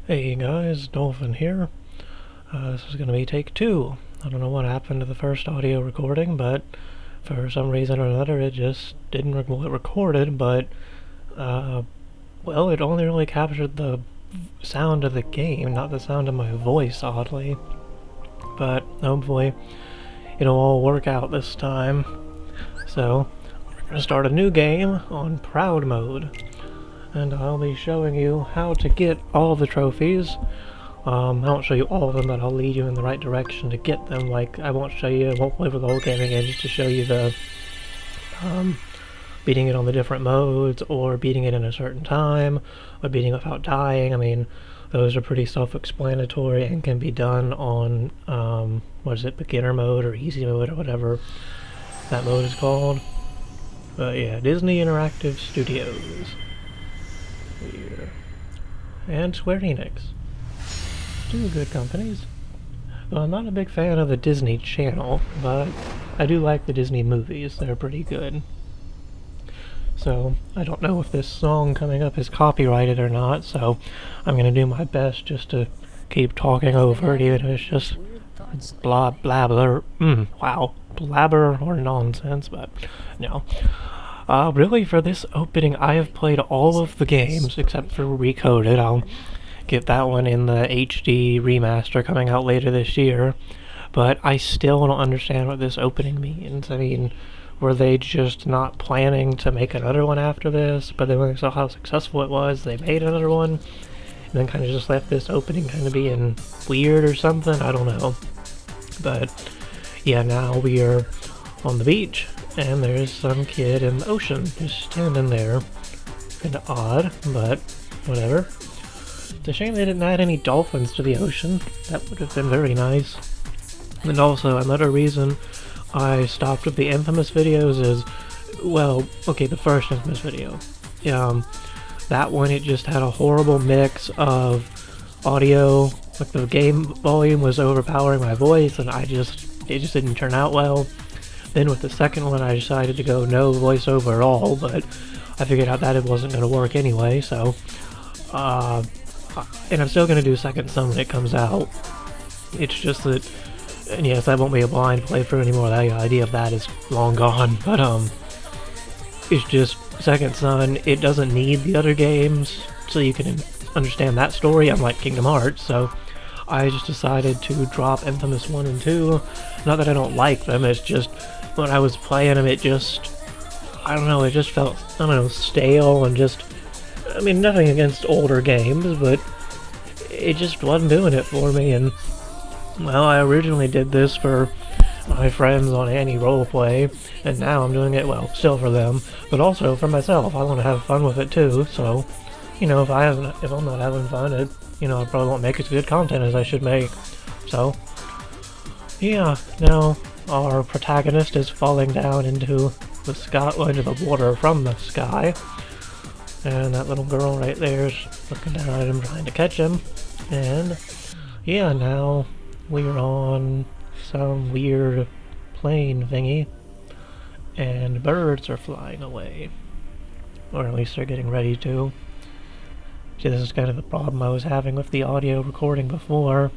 Hey guys, Dolphin here. This is going to be take two. I don't know what happened to the first audio recording, but for some reason or another it just didn't it recorded, but well, it only really captured the sound of the game, not the sound of my voice, oddly. But hopefully it'll all work out this time. So, we're going to start a new game on Proud Mode, and I'll be showing you how to get all the trophies. I won't show you all of them, but I'll lead you in the right direction to get them. Like, I won't play for the whole game again, just to show you the, beating it on the different modes, or beating it in a certain time, or beating it without dying. I mean, those are pretty self-explanatory and can be done on, beginner mode or easy mode or whatever that mode is called. But yeah, Disney Interactive Studios. Here. And Square Enix. Two good companies. Well, I'm not a big fan of the Disney Channel, but I do like the Disney movies. They're pretty good. So, I don't know if this song coming up is copyrighted or not, so I'm gonna do my best just to keep talking over it, even if it's just blabber, blabber or nonsense, but no. Really, for this opening, I have played all of the games except for Recoded. I'll get that one in the HD remaster coming out later this year, but I still don't understand what this opening means. I mean, were they just not planning to make another one after this, but then when they saw how successful it was, they made another one, and then kind of just left this opening kind of being weird or something? I don't know. But yeah, now we are on the beach, and there's some kid in the ocean just standing there. Kinda odd, but whatever. It's a shame they didn't add any dolphins to the ocean. That would have been very nice. And also, another reason I stopped with the Infamous videos is, well, okay, the first Infamous video. That one, it just had a horrible mix of audio, like the game volume was overpowering my voice, and it just didn't turn out well. Then with the second one, I decided to go no voiceover at all, but I figured out that it wasn't going to work anyway, so, and I'm still going to do Second Son when it comes out. It's just that, and yes, that won't be a blind playthrough anymore. The idea of that is long gone. But it's just Second Son. It doesn't need the other games, so you can understand that story. Unlike Kingdom Hearts, so I just decided to drop Infamous 1 and 2. Not that I don't like them. It's just when I was playing them, it just, I don't know. It just felt, I don't know, stale and just. I mean, nothing against older games, but it just wasn't doing it for me. And well, I originally did this for my friends on Annie Roleplay, and now I'm doing it, well, still for them, but also for myself. I want to have fun with it too, so, you know, if I'm not having fun, I probably won't make as good content as I should make. So, yeah, now our protagonist is falling down into the sky, well, into the water from the sky, and that little girl right there is looking down at him trying to catch him, and yeah, now we're on some weird plane thingy, and birds are flying away. Or at least they're getting ready to. See, this is kind of the problem I was having with the audio recording before.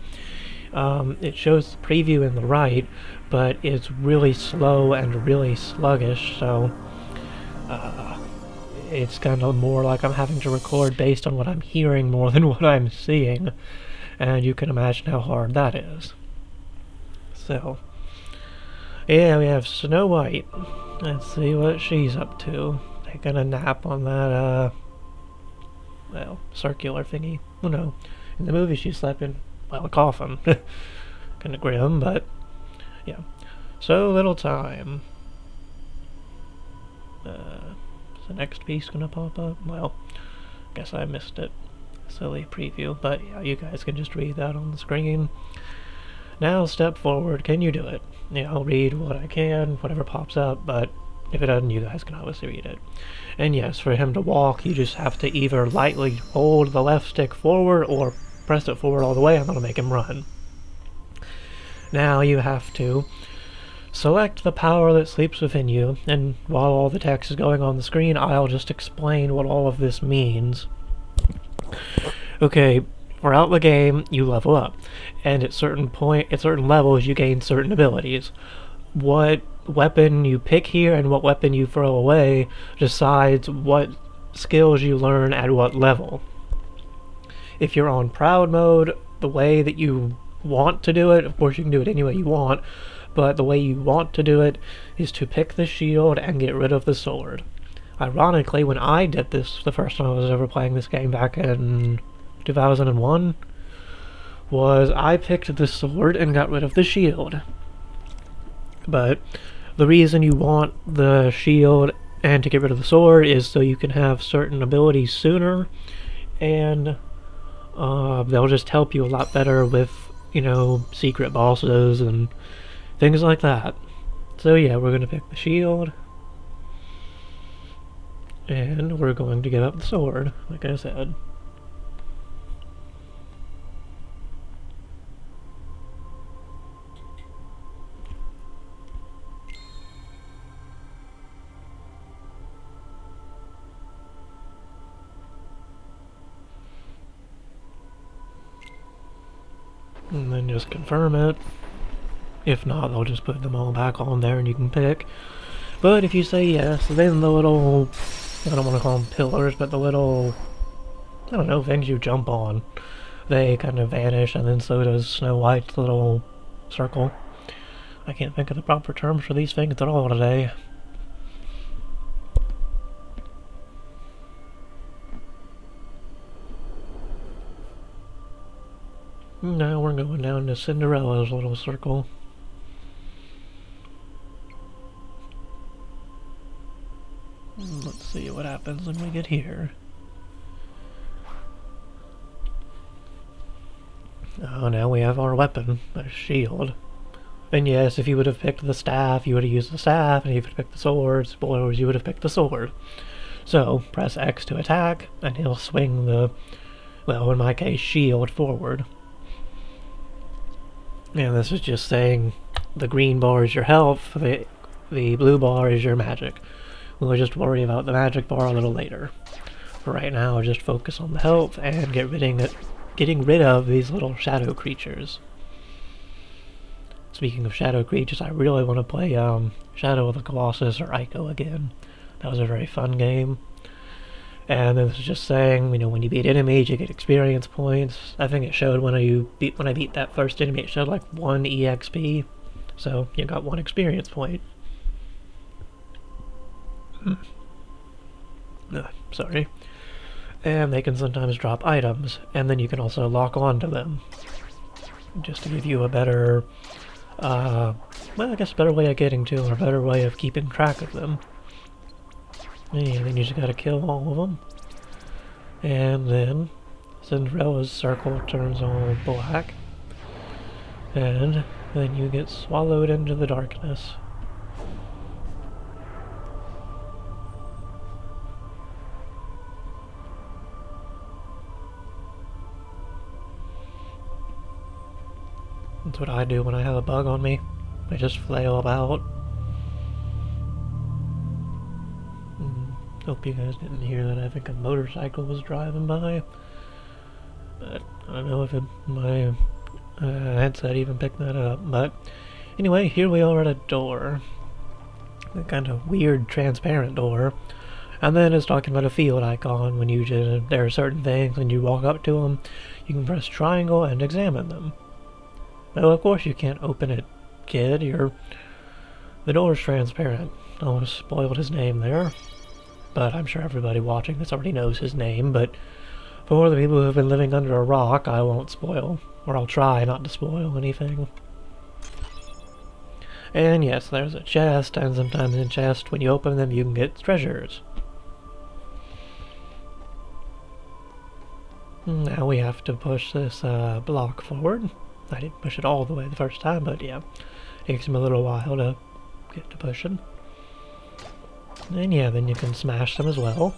It shows the preview in the right, but it's really slow and really sluggish, so it's kind of more like I'm having to record based on what I'm hearing more than what I'm seeing. And you can imagine how hard that is. So, yeah, we have Snow White. Let's see what she's up to. Taking a nap on that, well, circular thingy. Well, no. In the movie, she slept in, well, a coffin. Kinda grim, but, yeah. So little time. Is the next piece gonna pop up? Well, guess I missed it. Silly preview, but yeah, you guys can just read that on the screen. Now step forward. Can you do it? Yeah, I'll read what I can, whatever pops up, but if it doesn't, you guys can obviously read it. And yes, for him to walk, you just have to either lightly hold the left stick forward or press it forward all the way, and that'll make him run. Now you have to select the power that sleeps within you, and while all the text is going on the screen, I'll just explain what all of this means. Okay, throughout the game you level up, and at certain levels you gain certain abilities. What weapon you pick here and what weapon you throw away decides what skills you learn at what level. If you're on proud mode, the way that you want to do it, of course you can do it any way you want, but the way you want to do it is to pick the shield and get rid of the sword. Ironically, when I did this the first time I was ever playing this game back in 2001, was I picked the sword and got rid of the shield. But the reason you want the shield and to get rid of the sword is so you can have certain abilities sooner, and they'll just help you a lot better with, you know, secret bosses and things like that. So yeah, we're going to pick the shield. And we're going to give up the sword, like I said. And then just confirm it. If not, they'll just put them all back on there and you can pick. But if you say yes, then the little, I don't want to call them pillars, but the little, I don't know, things you jump on, they kind of vanish, and then so does Snow White's little circle. I can't think of the proper terms for these things at all today. Now we're going down to Cinderella's little circle. Let's see what happens when we get here. Oh, now we have our weapon, a shield. And yes, if you would have picked the staff, you would have used the staff, and if you would have picked the sword, spoilers, you would have picked the sword. So, press X to attack, and he'll swing the, well, in my case, shield forward. And this is just saying the green bar is your health, the blue bar is your magic. We'll just worry about the magic bar a little later. For right now, just focus on the health and getting rid of these little shadow creatures. Speaking of shadow creatures, I really want to play Shadow of the Colossus or Ico again. That was a very fun game. And then this is just saying, you know, when you beat enemies, you get experience points. I think it showed when I beat that first enemy, it showed like 1 EXP. So you got 1 experience point. Sorry. And they can sometimes drop items, and then you can also lock onto them. Just to give you a better, well, I guess a better way of getting to them, or a better way of keeping track of them. And then you just gotta kill all of them. And then Cinderella's circle turns all black. And then you get swallowed into the darkness. That's what I do when I have a bug on me. I just flail about. Hope you guys didn't hear that. I think a motorcycle was driving by. But I don't know if my headset even picked that up. But anyway, here we are at a door. A kind of weird transparent door. And then it's talking about a field icon. When you just, there are certain things, when you walk up to them, you can press triangle and examine them. Well, of course you can't open it, kid. The door's transparent. I almost spoiled his name there. But I'm sure everybody watching this already knows his name, but for the people who have been living under a rock, I won't spoil, or I'll try not to spoil anything. And yes, there's a chest, and sometimes in chests, when you open them, you can get treasures. Now we have to push this block forward. I didn't push it all the way the first time, but yeah, it takes him a little while to get to pushing. And yeah, then you can smash them as well.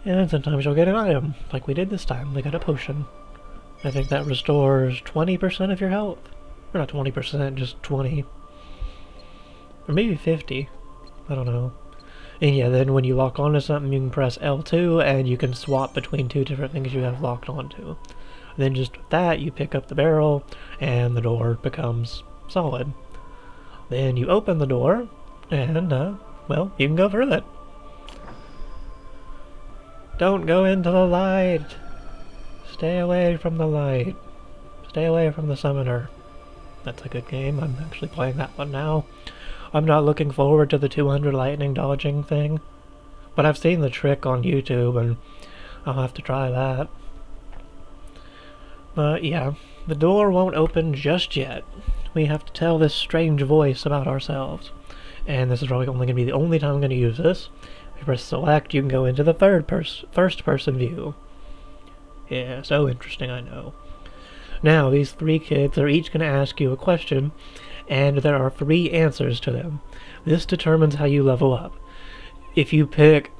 And sometimes you'll get an item, like we did this time. We got a potion. I think that restores 20% of your health. Or not 20%, just 20. Or maybe 50. I don't know. And yeah, then when you lock onto something, you can press L2 and you can swap between two different things you have locked onto. Then just with that, you pick up the barrel and the door becomes solid. Then you open the door and, well, you can go through it. Don't go into the light! Stay away from the light. Stay away from the summoner. That's a good game. I'm actually playing that one now. I'm not looking forward to the 200 lightning dodging thing, but I've seen the trick on YouTube and I'll have to try that. But yeah, the door won't open just yet. We have to tell this strange voice about ourselves. And this is probably only going to be the only time I'm going to use this. If you press select, you can go into the first person view. Yeah, so interesting, I know. Now, these three kids are each going to ask you a question, and there are 3 answers to them. This determines how you level up. If you pick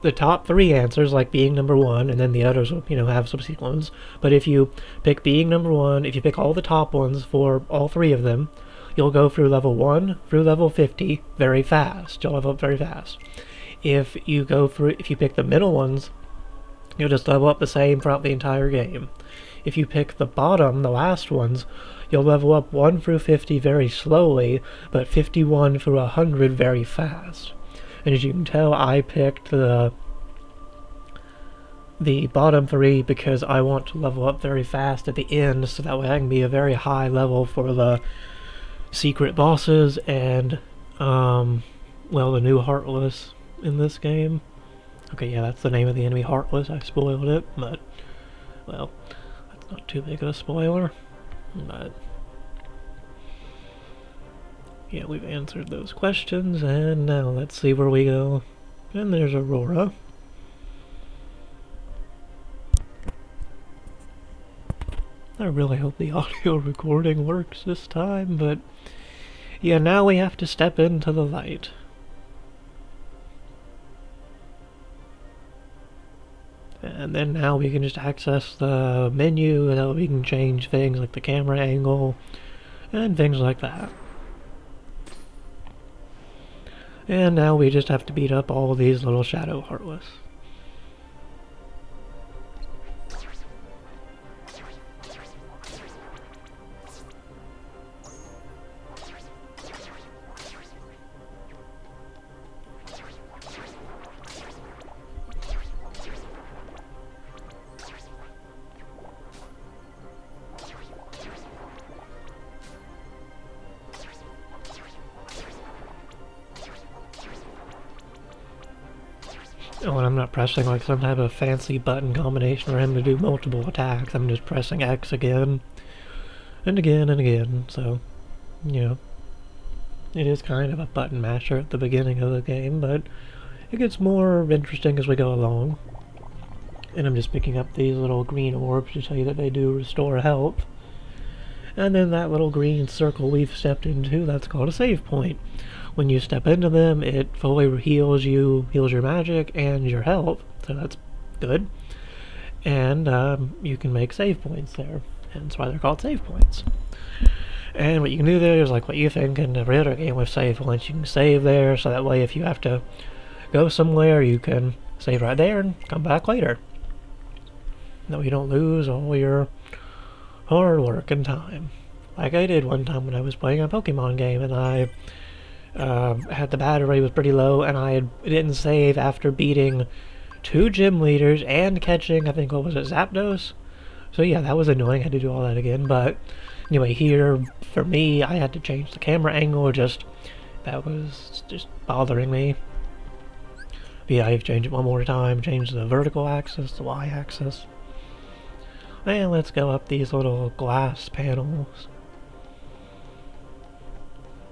the top 3 answers, like being number 1, and then the others will, have subsequent. But if you pick being number 1, if you pick all the top ones for all 3 of them, you'll go through level 1 through level 50 very fast. You'll level up very fast. If you pick the middle ones, you'll just level up the same throughout the entire game. If you pick the bottom, the last ones, you'll level up 1 through 50 very slowly, but 51 through 100 very fast. And as you can tell, I picked the bottom 3 because I want to level up very fast at the end, so that way I can be a very high level for the secret bosses and, well, the new Heartless in this game. Okay, yeah, that's the name of the enemy, Heartless. I spoiled it, but, well, that's not too big of a spoiler. But yeah, we've answered those questions, and now let's see where we go. And there's Aurora. I really hope the audio recording works this time, but yeah, now we have to step into the light. And then now we can just access the menu, and we can change things like the camera angle and things like that. And now we just have to beat up all these little shadow Heartless. Oh, and I'm not pressing like some type of fancy button combination for him to do multiple attacks. I'm just pressing X again, and again, and again. So, it is kind of a button masher at the beginning of the game, but it gets more interesting as we go along. And I'm just picking up these little green orbs to tell you that they do restore health. And then that little green circle we've stepped into, that's called a save point. When you step into them, it fully heals your magic and your health, so that's good. And you can make save points there, hence why they're called save points. And what you can do there is like what you think in every other game with save points. You can save there, so that way if you have to go somewhere, you can save right there and come back later. That way you don't lose all your hard work and time. Like I did one time when I was playing a Pokemon game, and I had the battery was pretty low, and I didn't save after beating 2 gym leaders and catching, I think, what was it, Zapdos? So yeah, that was annoying. I had to do all that again. But anyway, here for me, I had to change the camera angle. That was just bothering me. But yeah, I've changed it one more time. Changed the vertical axis, the y-axis. And let's go up these little glass panels.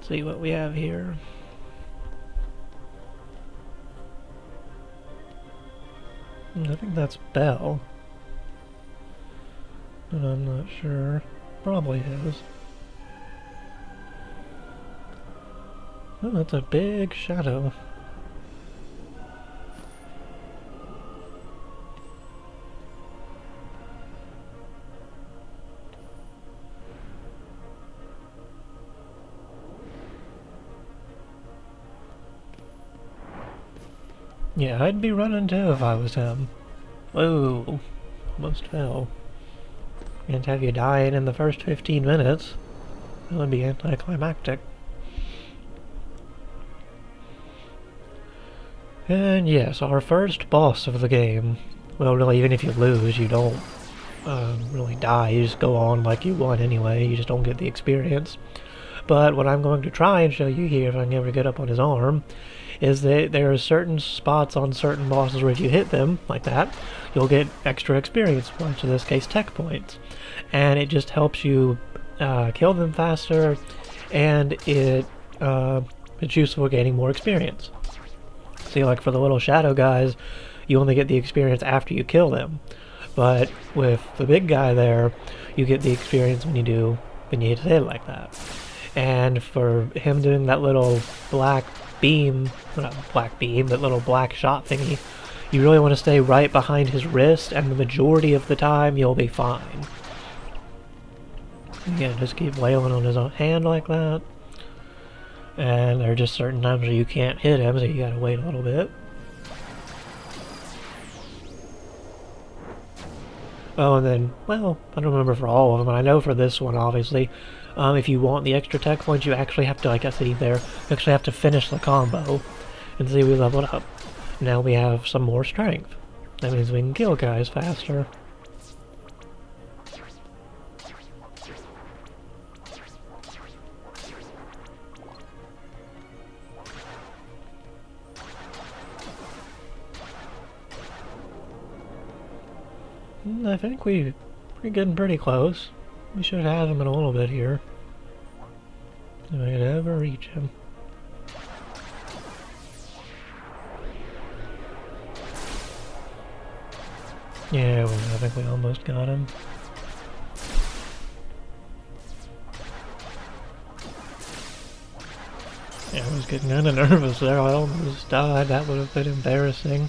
See what we have here. I think that's Belle. But I'm not sure. Probably is. Oh, that's a big shadow. Yeah, I'd be running too if I was him. Whoa, almost fell. And have you died in the first 15 minutes? That would be anticlimactic. And yes, our first boss of the game. Well, really, even if you lose, you don't really die. You just go on like you won anyway. You just don't get the experience. But what I'm going to try and show you here, if I can ever get up on his arm, is that there are certain spots on certain bosses where if you hit them, like that, you'll get extra experience points, in this case tech points. And it just helps you kill them faster, and it's useful for gaining more experience. See, like for the little shadow guys, you only get the experience after you kill them. But with the big guy there, you get the experience when you hit his head like that. And for him doing that little black beam, not black beam, that little black shot thingy, you really want to stay right behind his wrist, and the majority of the time you'll be fine. Again, just keep wailing on his hand like that. And there are just certain times where you can't hit him, so you gotta wait a little bit. Oh, and then, well, I don't remember for all of them, but I know for this one, obviously, if you want the extra tech points, you actually have to, like I said there, you actually have to finish the combo. And see, we leveled up. Now we have some more strength. That means we can kill guys faster. I think we're getting pretty close. We should have him in a little bit here. If I could ever reach him. Yeah, I think we almost got him. Yeah, I was getting kind of nervous there. I almost died. That would have been embarrassing.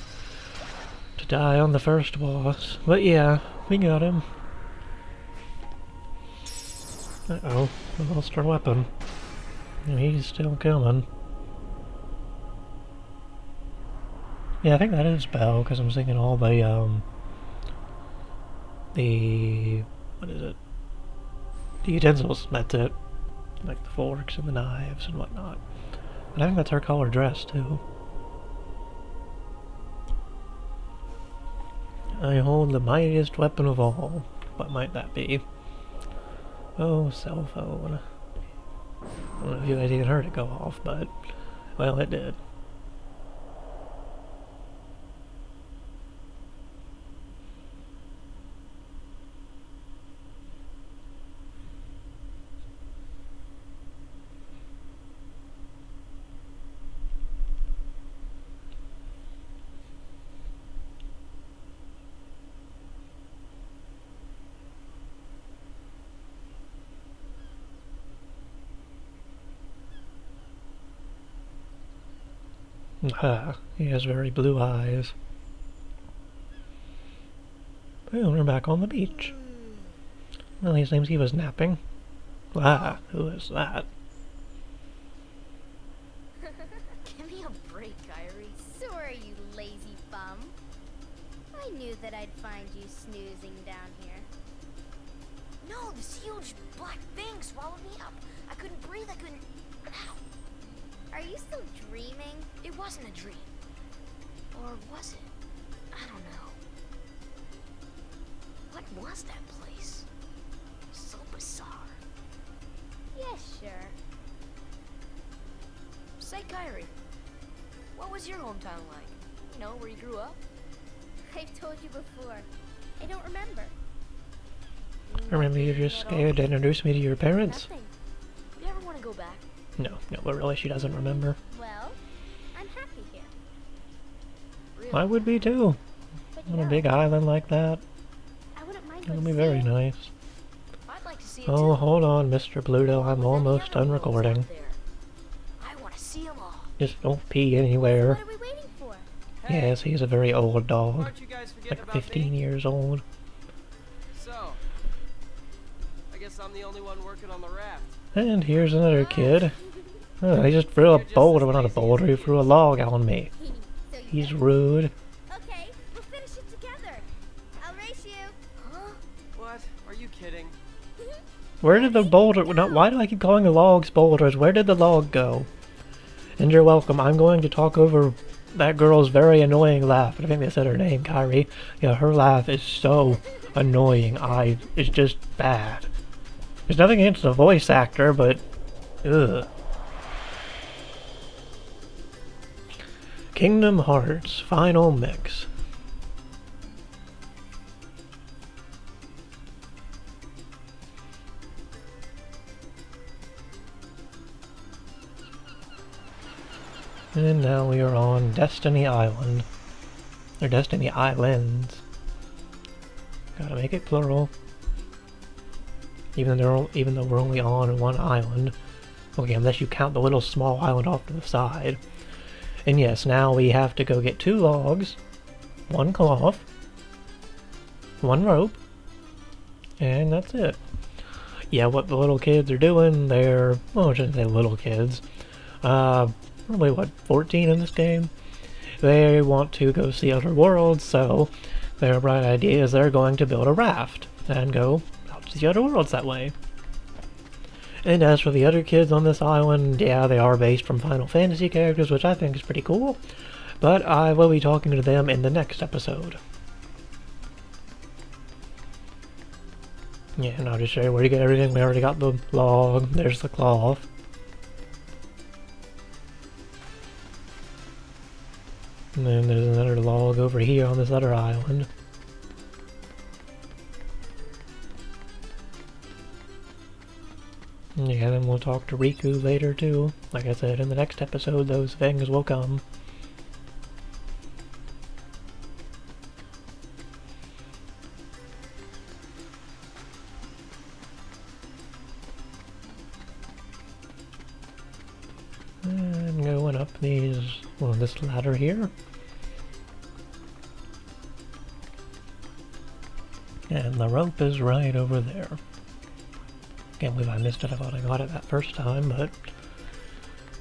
To die on the first boss. But yeah, we got him. Uh-oh, we lost our weapon. And he's still coming. Yeah, I think that is Bell, because I'm thinking all the, what is it? The utensils, that's it. Like the forks and the knives and whatnot. And I think that's her color dress, too. I hold the mightiest weapon of all. What might that be? Oh, cell phone. I don't know if you guys even heard it go off, but, well, it did. Ah, he has very blue eyes. Well, we're back on the beach. Well, he seems he was napping. Ah, who is that? Give me a break, Kyrie. Sorry, you lazy bum. I knew that I'd find you snoozing down here. No, this huge black thing swallowed me up. I couldn't breathe, I couldn't... Ow. Are you still dreaming? It wasn't a dream. Or was it? I don't know. What was that place? So bizarre. Yeah, sure. Say, Kyrie, what was your hometown like? You know, where you grew up? I've told you before. I don't remember. I remember you just scared to introduce me to your parents? Nothing. You ever want to go back? No, but really she doesn't remember. Well, I'm happy here. Really? I would be too. On a big island like that. I wouldn't mind It'll be very nice. I'd like to see it Oh, too. hold on, Mr. Bluto. I'm almost done recording. I want to see them all. Just don't pee anywhere. What are we waiting for? Yes, he's a very old dog. Aren't you guys forgetting Like about 15 me? years old. So, I guess I'm the only one working on the raft. And here's another kid. Oh, he just threw a boulder, well, not a boulder, he threw a log on me. So He's rude. Okay, we'll finish it together. I'll race you. Huh? What? Are you kidding? Where did the boulder... No, why do I keep calling the logs boulders? Where did the log go? And you're welcome. I'm going to talk over that girl's very annoying laugh. I think they said her name, Kyrie. Yeah, her laugh is so annoying. It's just bad. There's nothing against the voice actor, but... Ugh. Kingdom Hearts Final Mix. And now we are on Destiny Island. Or Destiny Islands. Gotta make it plural. Even though we're only on one island. Okay, unless you count the little small island off to the side. And yes, now we have to go get 2 logs, 1 cloth, 1 rope, and that's it. Yeah, what the little kids are doing, they're, well, I shouldn't say little kids, probably, what, 14 in this game? They want to go see other worlds, so their bright idea is they're going to build a raft and go out to the other worlds that way. And as for the other kids on this island, yeah, they are based from Final Fantasy characters, which I think is pretty cool, but I will be talking to them in the next episode. Yeah, and I'll just show you where to get everything. We already got the log, there's the cloth. And then there's another log over here on this other island. Yeah, then we'll talk to Riku later too. Like I said, in the next episode, those things will come. And going up this ladder here. And the rope is right over there. Can't believe I missed it. I thought I got it that first time, but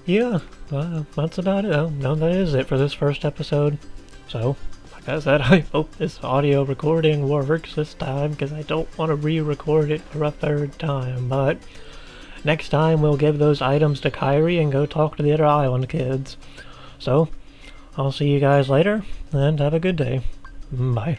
yeah, that's about it. Oh, no, that is it for this first episode. So, like I said, I hope this audio recording works this time, because I don't want to re-record it for a 3rd time, but next time we'll give those items to Kyrie and go talk to the other island kids. So, I'll see you guys later, and have a good day. Bye.